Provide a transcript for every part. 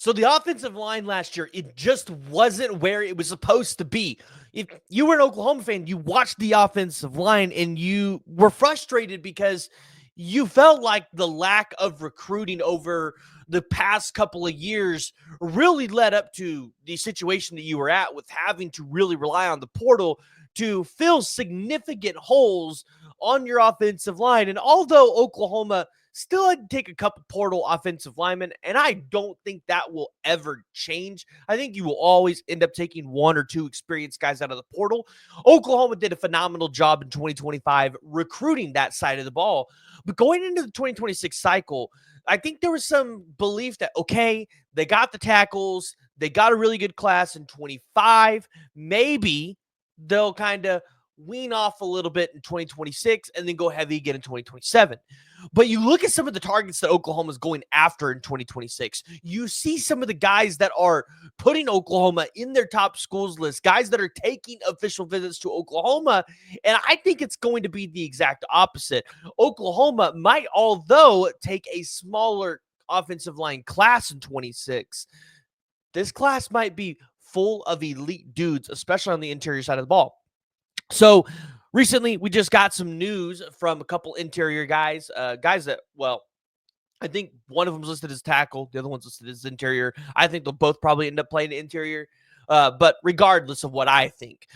So the offensive line last year, it just wasn't where it was supposed to be. If you were an Oklahoma fan, you watched the offensive line and you were frustrated because you felt like the lack of recruiting over the past couple of years really led up to the situation that you were at with having to really rely on the portal to fill significant holes on your offensive line. And although Oklahoma still had to take a couple portal offensive linemen, and I don't think that will ever change. I think you will always end up taking one or two experienced guys out of the portal. Oklahoma did a phenomenal job in 2025 recruiting that side of the ball. But going into the 2026 cycle, I think there was some belief that, okay, they got the tackles, they got a really good class in 25. Maybe they'll kind of wean off a little bit in 2026 and then go heavy again in 2027. But you look at some of the targets that Oklahoma's going after in 2026. You see some of the guys that are putting Oklahoma in their top schools list, guys that are taking official visits to Oklahoma. And I think it's going to be the exact opposite. Oklahoma might, although, take a smaller offensive line class in 26. This class might be full of elite dudes, especially on the interior side of the ball. So recently, we just got some news from a couple interior guys, guys that, well, I think one of them's listed as tackle, the other one's listed as interior. I think they'll both probably end up playing interior. But regardless of what I think,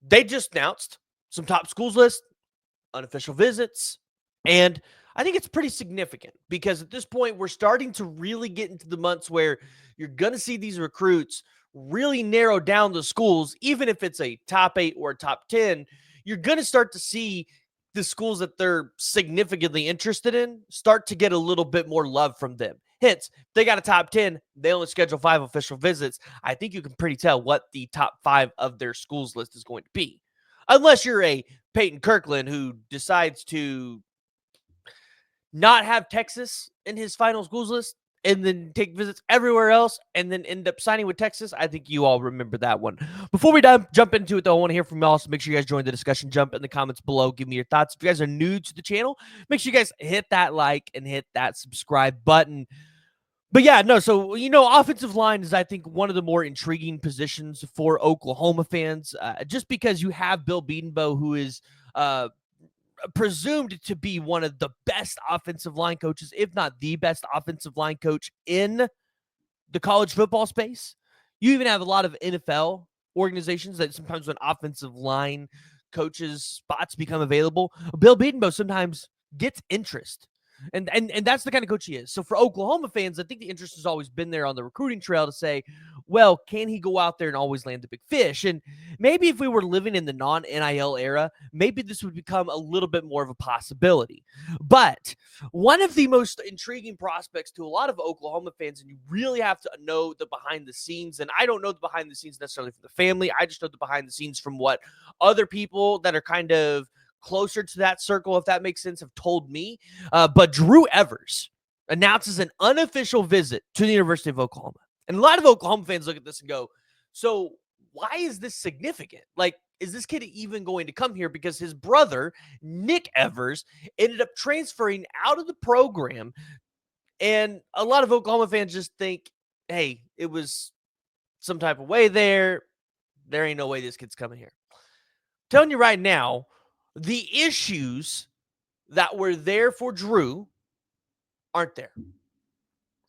they just announced some top schools list, unofficial visits, and I think it's pretty significant because at this point, we're starting to really get into the months where you're going to see these recruits really narrow down the schools, even if it's a top 8 or a top 10, you're going to start to see the schools that they're significantly interested in start to get a little bit more love from them. Hence, if they got a top 10, they only schedule 5 official visits. I think you can pretty tell what the top 5 of their schools list is going to be. Unless you're a Peyton Kirkland who decides to not have Texas in his final schools list and then take visits everywhere else and then end up signing with Texas. I think you all remember that one. Before we jump into it, though, I want to hear from y'all, so make sure you guys join the discussion. Jump in the comments below. Give me your thoughts. If you guys are new to the channel, make sure you guys hit that like and hit that subscribe button. But yeah, no, so, offensive line is, I think, one of the more intriguing positions for Oklahoma fans, just because you have Bill Bedenbaugh, who is presumed to be one of the best offensive line coaches, if not the best offensive line coach in the college football space. You even have a lot of NFL organizations that sometimes when offensive line coaches spots become available, Bill Bedenbaugh sometimes gets interest. And that's the kind of coach he is. So for Oklahoma fans, I think the interest has always been there on the recruiting trail to say, well, can he go out there and always land the big fish? And maybe if we were living in the non-NIL era, maybe this would become a little bit more of a possibility. But one of the most intriguing prospects to a lot of Oklahoma fans, and you really have to know the behind the scenes, and I don't know the behind the scenes necessarily from the family, I just know the behind the scenes from what other people that are kind of closer to that circle, if that makes sense, have told me. But Drew Evers announces an unofficial visit to the University of Oklahoma. And a lot of Oklahoma fans look at this and go, so why is this significant? Like, is this kid even going to come here? Because his brother, Nick Evers, ended up transferring out of the program. And a lot of Oklahoma fans just think, hey, it was some type of way there. There ain't no way this kid's coming here. I'm telling you right now, the issues that were there for Drew aren't there.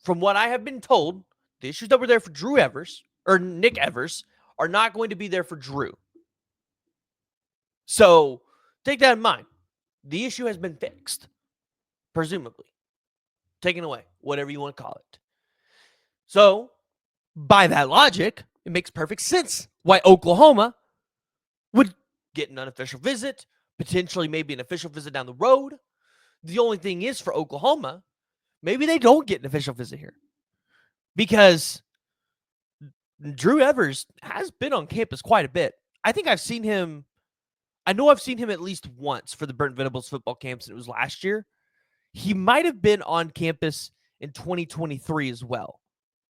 From what I have been told, the issues that were there for Drew Evers or Nick Evers are not going to be there for Drew. So take that in mind. The issue has been fixed, presumably. Taken away, whatever you want to call it. So by that logic, it makes perfect sense why Oklahoma would get an unofficial visit, potentially maybe an official visit down the road. The only thing is for Oklahoma, maybe they don't get an official visit here because Drew Evers has been on campus quite a bit. I think I've seen him. I know I've seen him at least once for the Burnt Venables football camps, and it was last year. He might have been on campus in 2023 as well,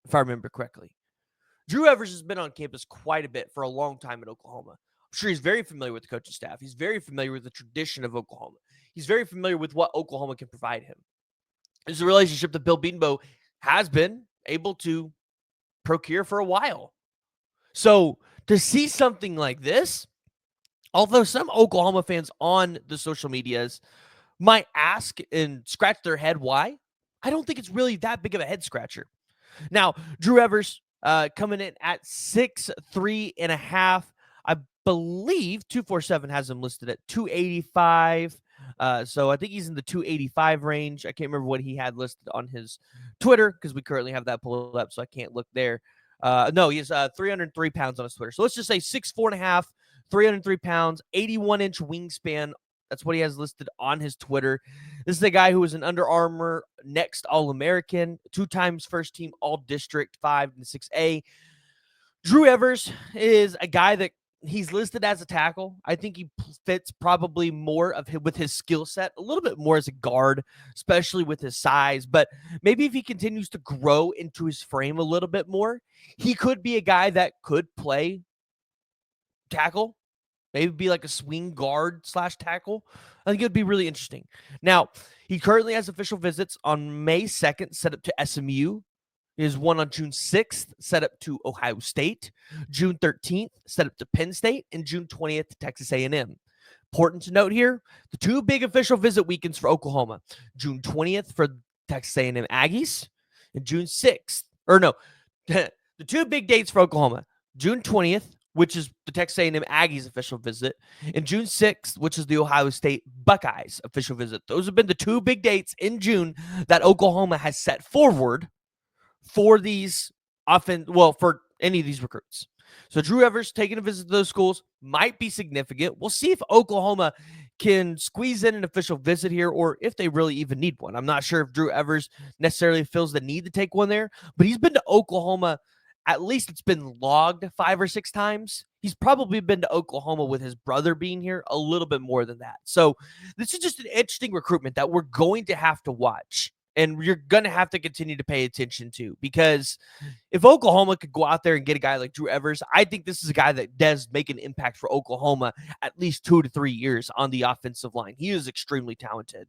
if I remember correctly. Drew Evers has been on campus quite a bit for a long time at Oklahoma. I'm sure he's very familiar with the coaching staff. He's very familiar with the tradition of Oklahoma. He's very familiar with what Oklahoma can provide him. It's a relationship that Bill Bedenbaugh has been able to procure for a while. So to see something like this, although some Oklahoma fans on the social medias might ask and scratch their head why, I don't think it's really that big of a head scratcher. Now, Drew Evers coming in at 6'3.5". I believe 247 has him listed at 285. So I think he's in the 285 range. I can't remember what he had listed on his Twitter because we currently have that pulled up, so I can't look there. No, he's 303 pounds on his Twitter. So let's just say 6'4.5", 303 pounds, 81-inch wingspan. That's what he has listed on his Twitter. This is a guy who was an Under Armour Next All-American, 2 times first team All-District 5 and 6A. Drew Evers is a guy that he's listed as a tackle. I think he fits probably more of him with his skill set, a little bit more as a guard, especially with his size. But maybe if he continues to grow into his frame a little bit more, he could be a guy that could play tackle. Maybe be like a swing guard / tackle. I think it would be really interesting. Now, he currently has official visits on May 2nd, set up to SMU. He has one on June 6th, set up to Ohio State. June 13th, set up to Penn State. And June 20th to Texas A&M. Important to note here, the 2 big official visit weekends for Oklahoma. June 20th for Texas A&M Aggies. And June 6th. Or no, the 2 big dates for Oklahoma. June 20th, which is the Texas A&M Aggies official visit, and June 6th, which is the Ohio State Buckeyes official visit. Those have been the 2 big dates in June that Oklahoma has set forward for these for any of these recruits. So Drew Evers taking a visit to those schools might be significant. We'll see if Oklahoma can squeeze in an official visit here or if they really even need one. I'm not sure if Drew Evers necessarily feels the need to take one there, but he's been to Oklahoma. At least it's been logged 5 or 6 times. He's probably been to Oklahoma with his brother being here a little bit more than that. So this is just an interesting recruitment that we're going to have to watch. And you're going to have to continue to pay attention to, because if Oklahoma could go out there and get a guy like Drew Evers, I think this is a guy that does make an impact for Oklahoma at least 2 to 3 years on the offensive line. He is extremely talented.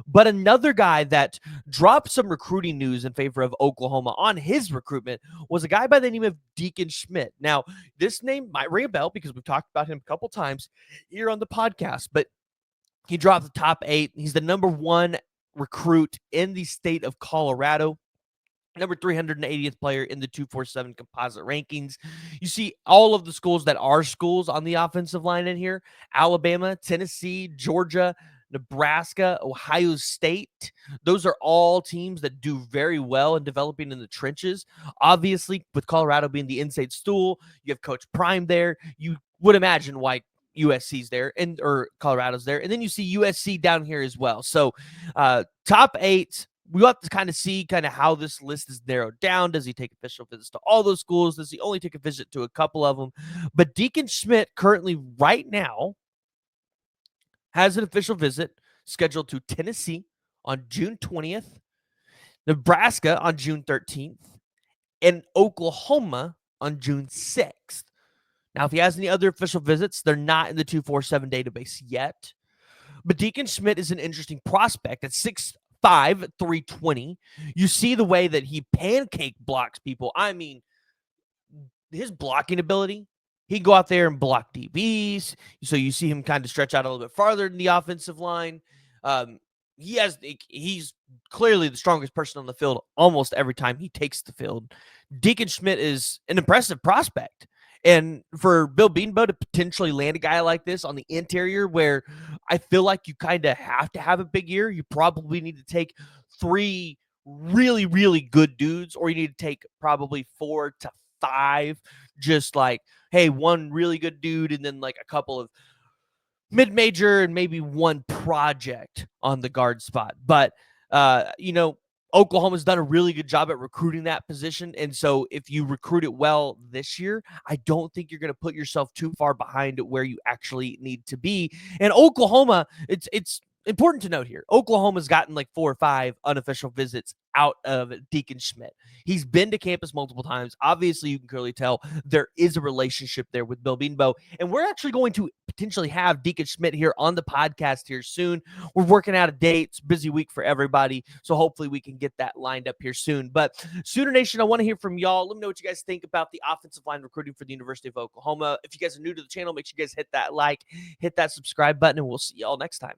But another guy that dropped some recruiting news in favor of Oklahoma on his recruitment was a guy by the name of Deacon Schmidt. Now, this name might ring a bell because we've talked about him a couple times here on the podcast, but he dropped the top 8. He's the number 1 recruit in the state of Colorado, number 380th player in the 247 composite rankings. You see all of the schools that are schools on the offensive line in here: Alabama, Tennessee, Georgia, Nebraska, Ohio State. Those are all teams that do very well in developing in the trenches. Obviously, with Colorado being the inside stool, you have Coach Prime there. You would imagine why USC's there or Colorado's there. And then you see USC down here as well. So top 8, we have to kind of see how this list is narrowed down. Does he take official visits to all those schools? Does he only take a visit to a couple of them? But Deacon Schmidt currently right now has an official visit scheduled to Tennessee on June 20th, Nebraska on June 13th, and Oklahoma on June 6th. Now, if he has any other official visits, they're not in the 247 database yet. But Deacon Schmidt is an interesting prospect at 6'5", 320. You see the way that he pancake blocks people. I mean, his blocking ability, he can go out there and block DBs. So you see him kind of stretch out a little bit farther in the offensive line. He's clearly the strongest person on the field almost every time he takes the field. Deacon Schmidt is an impressive prospect. And for Bill Beanbo to potentially land a guy like this on the interior, where I feel like you kind of have to have a big year, you probably need to take 3 really, really good dudes, or you need to take probably 4 to 5, just like, hey, 1 really good dude and then like a couple of mid-major and maybe 1 project on the guard spot. But, Oklahoma's done a really good job at recruiting that position. And so if you recruit it well this year, I don't think you're going to put yourself too far behind where you actually need to be. And Oklahoma, it's important to note here, Oklahoma's gotten like 4 or 5 unofficial visits out of Deacon Schmidt. He's been to campus multiple times. Obviously, you can clearly tell there is a relationship there with Bill Beanbo. And we're actually going to potentially have Deacon Schmidt here on the podcast here soon. We're working out a date. It's a busy week for everybody, so hopefully we can get that lined up here soon. But Sooner Nation, I want to hear from y'all. Let me know what you guys think about the offensive line recruiting for the University of Oklahoma. If you guys are new to the channel, make sure you guys hit that like, hit that subscribe button, and we'll see y'all next time.